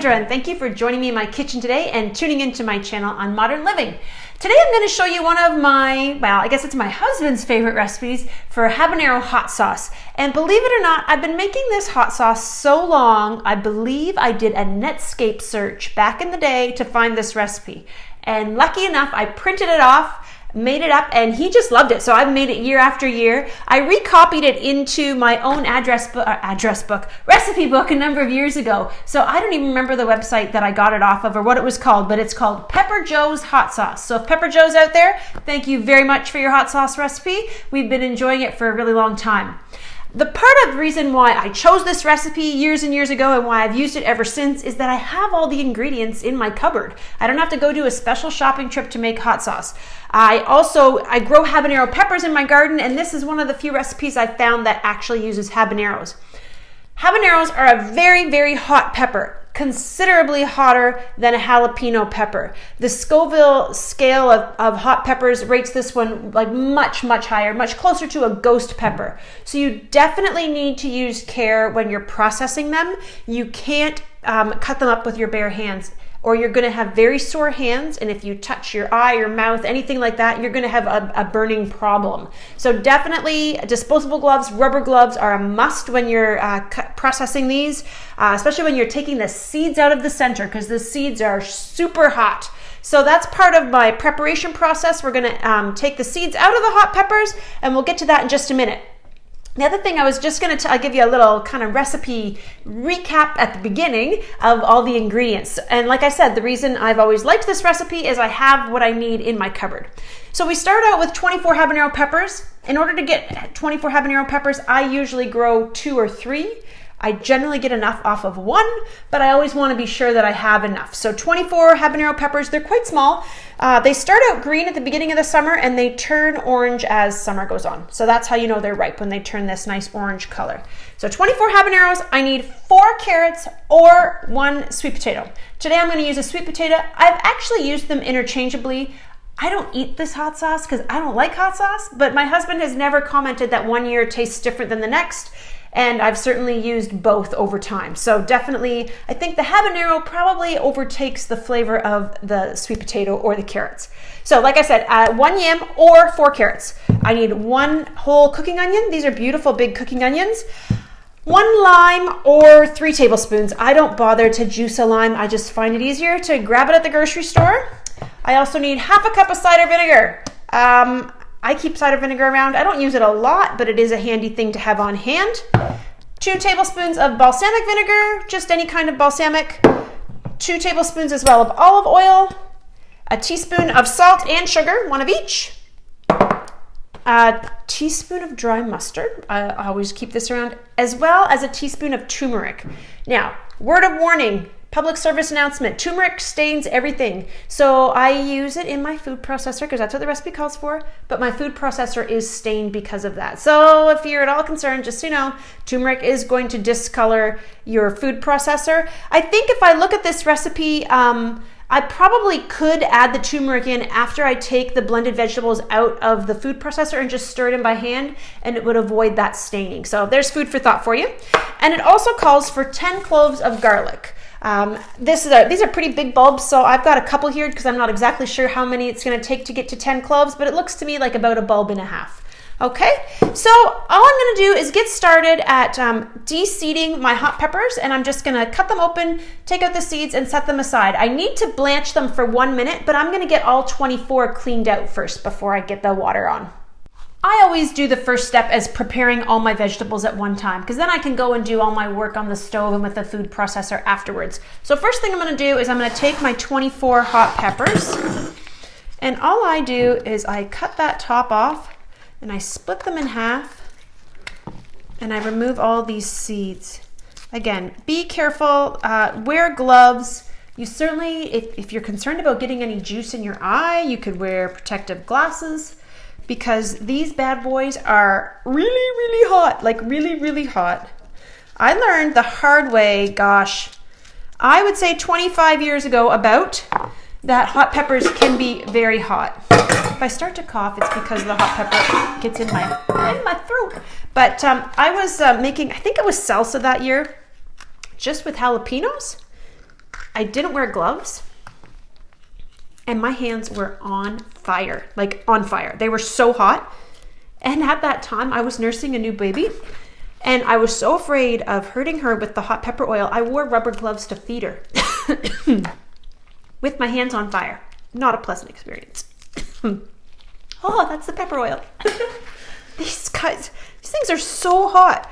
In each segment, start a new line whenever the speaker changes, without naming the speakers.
Sandra, and thank you for joining me in my kitchen today and tuning into my channel on modern living. Today I'm going to show you one of my, well, I guess it's my husband's favorite recipes for habanero hot sauce. And believe it or not, I've been making this hot sauce so long, I believe I did a Netscape search back in the day to find this recipe. And lucky enough, I printed it off, made it up, and he just loved it. So I've made it year after year. I recopied it into my own recipe book a number of years ago. So I don't even remember the website that I got it off of or what it was called, but it's called Pepper Joe's Hot Sauce. So if Pepper Joe's out there, thank you very much for your hot sauce recipe. We've been enjoying it for a really long time. The part of the reason why I chose this recipe years and years ago and why I've used it ever since is that I have all the ingredients in my cupboard. I don't have to go do a special shopping trip to make hot sauce. I grow habanero peppers in my garden, and this is one of the few recipes I found that actually uses habaneros. Habaneros are a very, very hot pepper, considerably hotter than a jalapeno pepper. The Scoville scale of hot peppers rates this one like much, much higher, much closer to a ghost pepper. So you definitely need to use care when you're processing them. You can't cut them up with your bare hands, or you're going to have very sore hands, and if you touch your eye, your mouth, anything like that, you're going to have a burning problem. So definitely disposable gloves, rubber gloves are a must when you're processing these, especially when you're taking the seeds out of the center, because the seeds are super hot. So that's part of my preparation process. We're going to take the seeds out of the hot peppers, and we'll get to that in just a minute. The other thing I was just going to give you a little kind of recipe recap at the beginning of all the ingredients. And like I said, the reason I've always liked this recipe is I have what I need in my cupboard. So we start out with 24 habanero peppers. In order to get 24 habanero peppers, I usually grow 2 or 3. I generally get enough off of 1, but I always want to be sure that I have enough. So 24 habanero peppers, they're quite small. They start out green at the beginning of the summer and they turn orange as summer goes on. So that's how you know they're ripe, when they turn this nice orange color. So 24 habaneros, I need 4 carrots or 1 sweet potato. Today I'm going to use a sweet potato. I've actually used them interchangeably. I don't eat this hot sauce because I don't like hot sauce, but my husband has never commented that one year tastes different than the next. And I've certainly used both over time. So definitely, I think the habanero probably overtakes the flavor of the sweet potato or the carrots. So like I said, 1 yam or 4 carrots. I need 1 whole cooking onion. These are beautiful big cooking onions. 1 lime or 3 tablespoons. I don't bother to juice a lime. I just find it easier to grab it at the grocery store. I also need half a cup of cider vinegar. I keep cider vinegar around. I don't use it a lot, but it is a handy thing to have on hand. 2 tablespoons of balsamic vinegar, just any kind of balsamic. 2 tablespoons as well of olive oil. A teaspoon of salt and sugar, 1 of each. A teaspoon of dry mustard. I always keep this around, as well as a teaspoon of turmeric. Now, word of warning. Public service announcement, turmeric stains everything. So I use it in my food processor because that's what the recipe calls for, but my food processor is stained because of that. So if you're at all concerned, just so you know, turmeric is going to discolor your food processor. I think if I look at this recipe, I probably could add the turmeric in after I take the blended vegetables out of the food processor and just stir it in by hand, and it would avoid that staining. So there's food for thought for you. And it also calls for 10 cloves of garlic. These are pretty big bulbs, so I've got a couple here because I'm not exactly sure how many it's going to take to get to 10 cloves, but it looks to me like about a bulb and a half. Okay, so all I'm going to do is get started at de-seeding my hot peppers, and I'm just going to cut them open, take out the seeds, and set them aside. I need to blanch them for 1 minute, but I'm going to get all 24 cleaned out first before I get the water on. I always do the first step as preparing all my vegetables at one time, because then I can go and do all my work on the stove and with the food processor afterwards. So first thing I'm going to do is I'm going to take my 24 hot peppers, and all I do is I cut that top off and I split them in half and I remove all these seeds. Again, be careful, wear gloves. You certainly, if you're concerned about getting any juice in your eye, you could wear protective glasses, because these bad boys are really, really hot, like really, really hot. I learned the hard way, gosh, I would say 25 years ago about, that hot peppers can be very hot. If I start to cough, it's because the hot pepper gets in my throat. But I was making, I think it was salsa that year, just with jalapenos. I didn't wear gloves and my hands were on fire, like on fire. They were so hot. And at that time, I was nursing a new baby and I was so afraid of hurting her with the hot pepper oil. I wore rubber gloves to feed her with my hands on fire. Not a pleasant experience. Oh, that's the pepper oil. These things are so hot.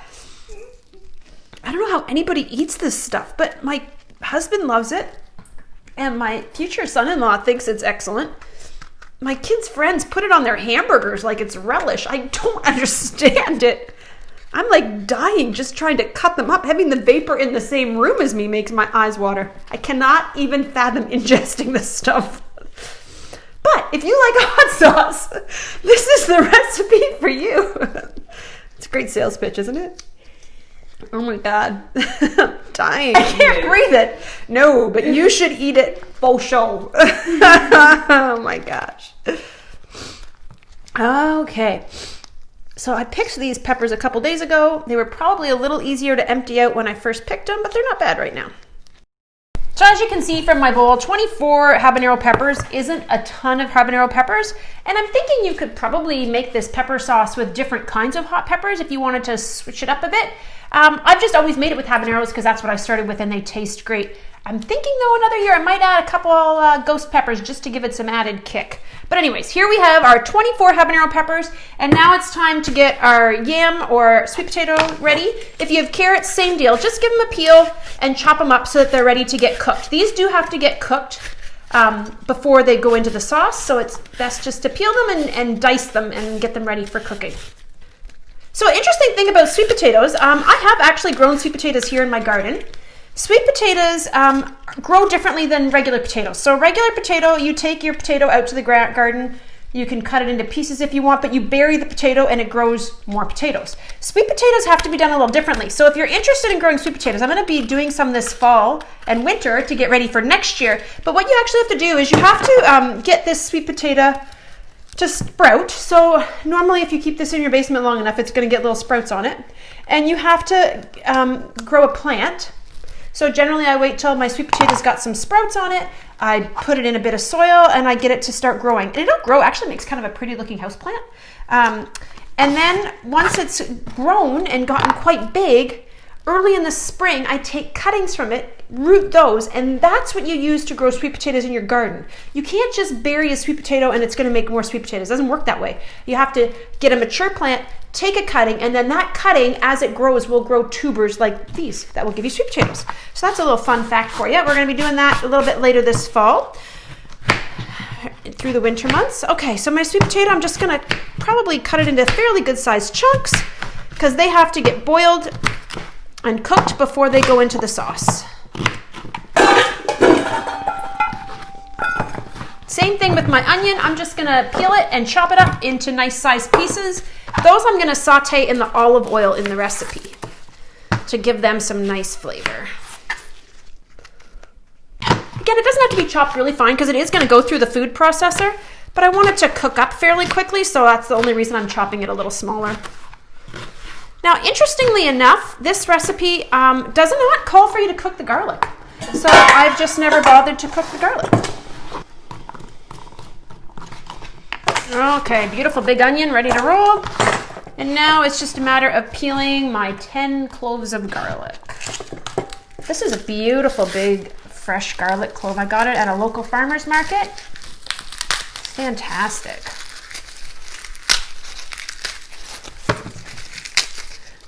I don't know how anybody eats this stuff, but my husband loves it. And my future son-in-law thinks it's excellent. My kids' friends put it on their hamburgers like it's relish. I don't understand it. I'm like dying just trying to cut them up. Having the vapor in the same room as me makes my eyes water. I cannot even fathom ingesting this stuff. But if you like hot sauce, this is the recipe for you. It's a great sales pitch, isn't it? Oh my God. I'm dying. I can't breathe it. No, but you should eat it for sure. Oh my gosh. Okay. So I picked these peppers a couple days ago. They were probably a little easier to empty out when I first picked them, but they're not bad right now. So as you can see from my bowl, 24 habanero peppers isn't a ton of habanero peppers. And I'm thinking you could probably make this pepper sauce with different kinds of hot peppers if you wanted to switch it up a bit. I've just always made it with habaneros because that's what I started with and they taste great. I'm thinking though another year I might add a couple ghost peppers just to give it some added kick. But anyways, here we have our 24 habanero peppers and now it's time to get our yam or sweet potato ready. If you have carrots, same deal. Just give them a peel and chop them up so that they're ready to get cooked. These do have to get cooked before they go into the sauce, so it's best just to peel them and dice them and get them ready for cooking. So interesting thing about sweet potatoes, I have actually grown sweet potatoes here in my garden. Sweet potatoes grow differently than regular potatoes. So regular potato, you take your potato out to the garden, you can cut it into pieces if you want, but you bury the potato and it grows more potatoes. Sweet potatoes have to be done a little differently. So if you're interested in growing sweet potatoes, I'm gonna be doing some this fall and winter to get ready for next year. But what you actually have to do is you have to get this sweet potato to sprout. So normally if you keep this in your basement long enough, it's gonna get little sprouts on it. And you have to grow a plant. So generally I wait till my sweet potatoes got some sprouts on it, I put it in a bit of soil and I get it to start growing. And it'll grow, actually makes kind of a pretty looking house plant. And then once it's grown and gotten quite big, early in the spring, I take cuttings from it, root those, and that's what you use to grow sweet potatoes in your garden. You can't just bury a sweet potato and it's gonna make more sweet potatoes. It doesn't work that way. You have to get a mature plant, take a cutting, and then that cutting, as it grows, will grow tubers like these that will give you sweet potatoes. So that's a little fun fact for you. We're gonna be doing that a little bit later this fall through the winter months. Okay, so my sweet potato, I'm just gonna probably cut it into fairly good sized chunks because they have to get boiled and cooked before they go into the sauce. Same thing with my onion. I'm just gonna peel it and chop it up into nice sized pieces. Those I'm gonna saute in the olive oil in the recipe to give them some nice flavor. Again, it doesn't have to be chopped really fine because it is gonna go through the food processor, but I want it to cook up fairly quickly, so that's the only reason I'm chopping it a little smaller. Now, interestingly enough, this recipe does not call for you to cook the garlic. So I've just never bothered to cook the garlic. Okay, beautiful big onion ready to roll. And now it's just a matter of peeling my 10 cloves of garlic. This is a beautiful big fresh garlic clove. I got it at a local farmer's market. Fantastic.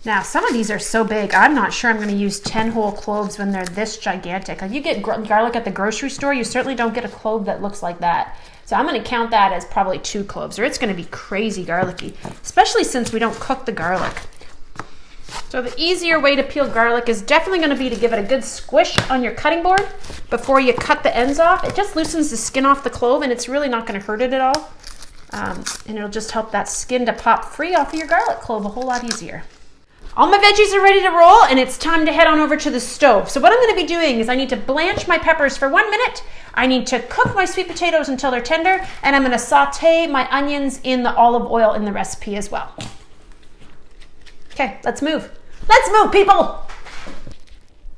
Now, some of these are so big, I'm not sure I'm going to use 10 whole cloves when they're this gigantic. Like you get garlic at the grocery store, you certainly don't get a clove that looks like that. So I'm going to count that as probably 2 cloves, or it's going to be crazy garlicky, especially since we don't cook the garlic. So the easier way to peel garlic is definitely going to be to give it a good squish on your cutting board before you cut the ends off. It just loosens the skin off the clove and it's really not going to hurt it at all. And it'll just help that skin to pop free off of your garlic clove a whole lot easier. All my veggies are ready to roll and it's time to head on over to the stove. So what I'm going to be doing is I need to blanch my peppers for 1 minute. I need to cook my sweet potatoes until they're tender, and I'm going to saute my onions in the olive oil in the recipe as well. Okay, let's move. Let's move, people.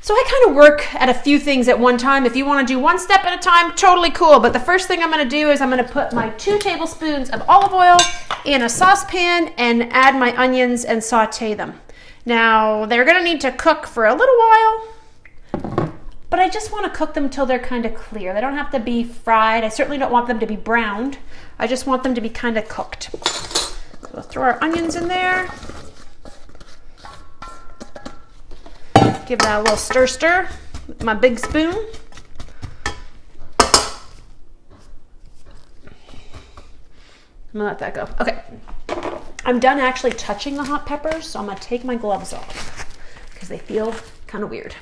So I kind of work at a few things at one time. If you want to do one step at a time, totally cool. But the first thing I'm going to do is I'm going to put my 2 tablespoons of olive oil in a saucepan and add my onions and saute them. Now, they're going to need to cook for a little while, but I just want to cook them till they're kind of clear. They don't have to be fried. I certainly don't want them to be browned. I just want them to be kind of cooked. So we'll throw our onions in there. Give that a little stir with my big spoon. I'm gonna let that go. Okay, I'm done actually touching the hot peppers, so I'm gonna take my gloves off because they feel kind of weird.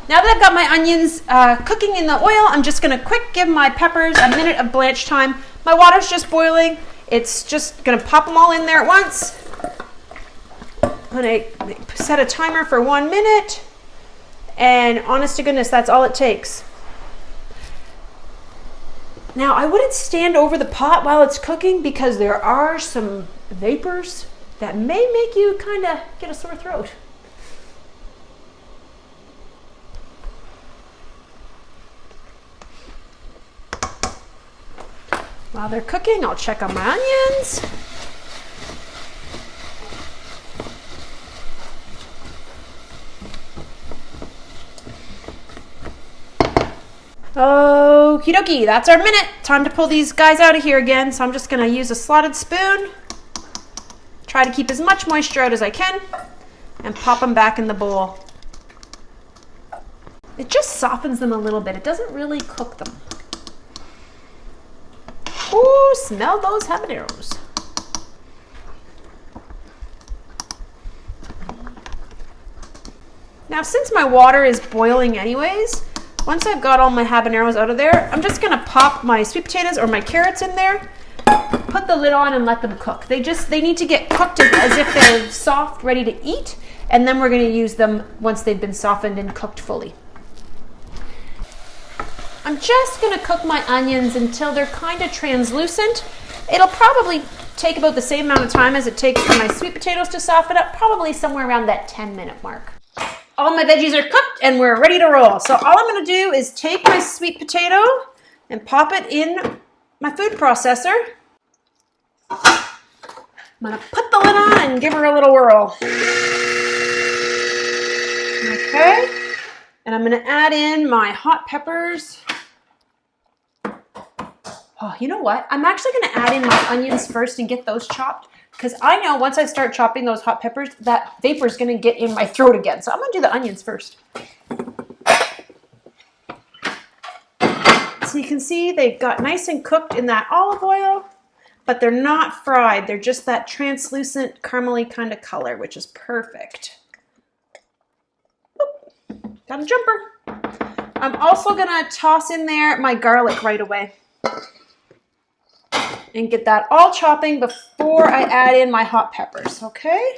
Now that I've got my onions cooking in the oil, I'm just gonna quick give my peppers a minute of blanch time. My water's just boiling. It's just gonna pop them all in there at once. I'm gonna set a timer for 1 minute, and honest to goodness, that's all it takes. Now, I wouldn't stand over the pot while it's cooking because there are some vapors that may make you kind of get a sore throat. While they're cooking, I'll check on my onions. Okie dokie, that's our minute. Time to pull these guys out of here again. So I'm just gonna use a slotted spoon, try to keep as much moisture out as I can, and pop them back in the bowl. It just softens them a little bit. It doesn't really cook them. Ooh, smell those habaneros. Now, since my water is boiling anyways, once I've got all my habaneros out of there, I'm just gonna pop my sweet potatoes or my carrots in there, put the lid on and let them cook. They need to get cooked as if they're soft, ready to eat, and then we're gonna use them once they've been softened and cooked fully. I'm just gonna cook my onions until they're kind of translucent. It'll probably take about the same amount of time as it takes for my sweet potatoes to soften up, probably somewhere around that 10-minute mark. All my veggies are cooked and we're ready to roll. So all I'm gonna do is take my sweet potato and pop it in my food processor. I'm gonna put the lid on and give her a little whirl. Okay, and I'm gonna add in my hot peppers. Oh, you know what? I'm actually gonna add in my onions first and get those chopped, because I know once I start chopping those hot peppers, that vapor is going to get in my throat again. So I'm going to do the onions first. So you can see they've got nice and cooked in that olive oil, but they're not fried. They're just that translucent caramely kind of color, which is perfect. Oop, got a jumper. I'm also going to toss in there my garlic right away and get that all chopping before I add in my hot peppers, okay?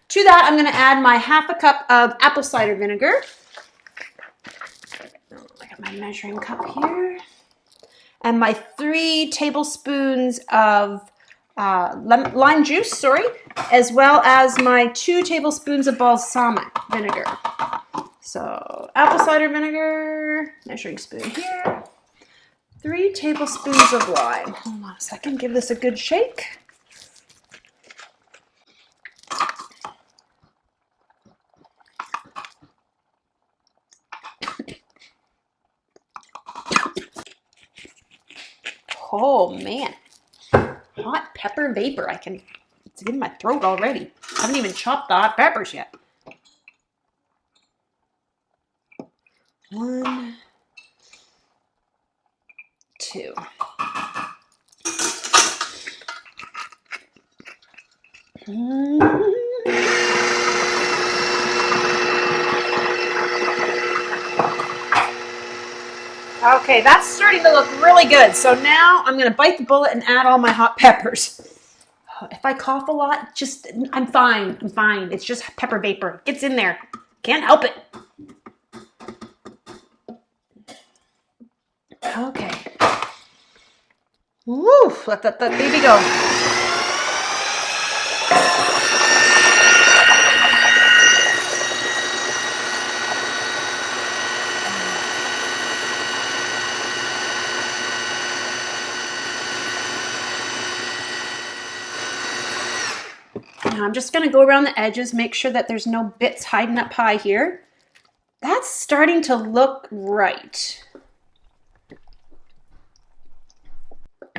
To that, I'm gonna add my ½ cup of apple cider vinegar. I got my measuring cup here. And my 3 tablespoons of lime juice, as well as my 2 tablespoons of balsamic vinegar. So apple cider vinegar, measuring spoon here, 3 tablespoons of lime. Hold on a second, give this a good shake. Oh man. Hot pepper vapor. It's in my throat already. I haven't even chopped the hot peppers yet. 1, 2. Okay, that's starting to look really good. So now I'm going to bite the bullet and add all my hot peppers. If I cough a lot, I'm fine. I'm fine. It's just pepper vapor. It gets in there. Can't help it. Okay. Woo, let that baby go. Now I'm just going to go around the edges, make sure that there's no bits hiding up high here. That's starting to look right.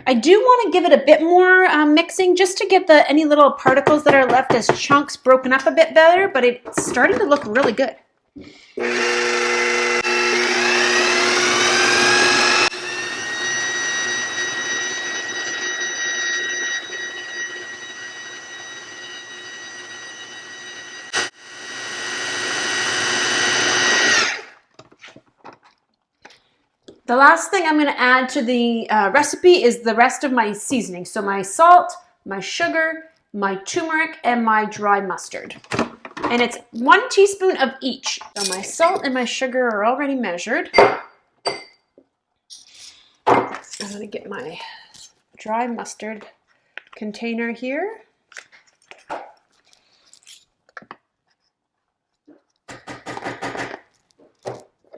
I do want to give it a bit more mixing just to get any little particles that are left as chunks broken up a bit better, but it's starting to look really good. The last thing I'm going to add to the recipe is the rest of my seasoning. So my salt, my sugar, my turmeric, and my dry mustard. And it's 1 teaspoon of each. So my salt and my sugar are already measured. I'm going to get my dry mustard container here.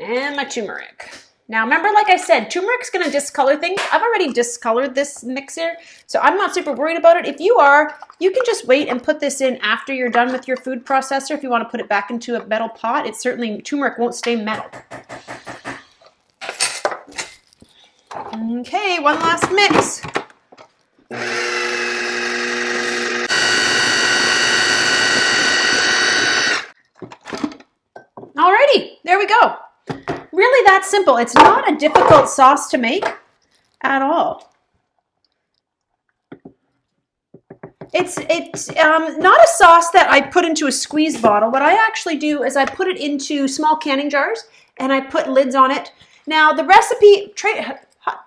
And my turmeric. Now remember, like I said, turmeric's going to discolor things. I've already discolored this mixer, so I'm not super worried about it. If you are, you can just wait and put this in after you're done with your food processor. If you want to put it back into a metal pot, turmeric won't stay metal. Okay, one last mix. Alrighty, there we go. Really that simple. It's not a difficult sauce to make at all. It's not a sauce that I put into a squeeze bottle. What I actually do is I put it into small canning jars and I put lids on it. Now the recipe,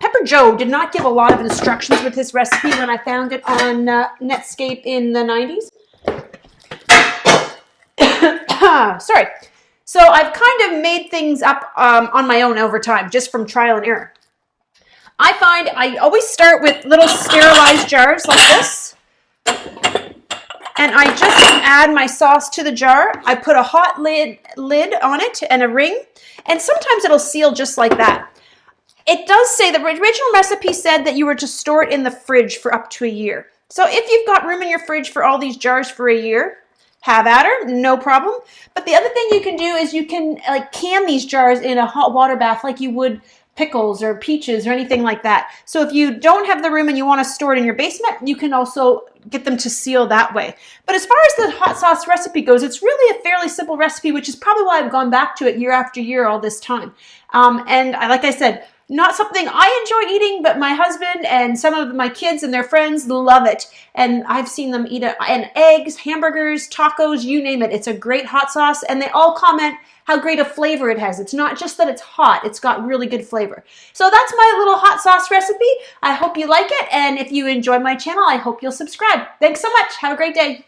Pepper Joe did not give a lot of instructions with his recipe when I found it on Netscape in the 90s. Sorry. So I've kind of made things up on my own over time, just from trial and error. I find I always start with little sterilized jars like this. And I just add my sauce to the jar. I put a hot lid on it and a ring. And sometimes it'll seal just like that. It does say, the original recipe said that you were to store it in the fridge for up to a year. So if you've got room in your fridge for all these jars for a year, have at her, no problem. But the other thing you can do is you can can these jars in a hot water bath like you would pickles or peaches or anything like that. So if you don't have the room and you want to store it in your basement, you can also get them to seal that way. But as far as the hot sauce recipe goes, it's really a fairly simple recipe, which is probably why I've gone back to it year after year all this time. And like I said, not something I enjoy eating, but my husband and some of my kids and their friends love it. And I've seen them eat it in eggs, hamburgers, tacos, you name it. It's a great hot sauce, and they all comment how great a flavor it has. It's not just that it's hot, it's got really good flavor. So that's my little hot sauce recipe. I hope you like it, and if you enjoy my channel, I hope you'll subscribe. Thanks so much. Have a great day.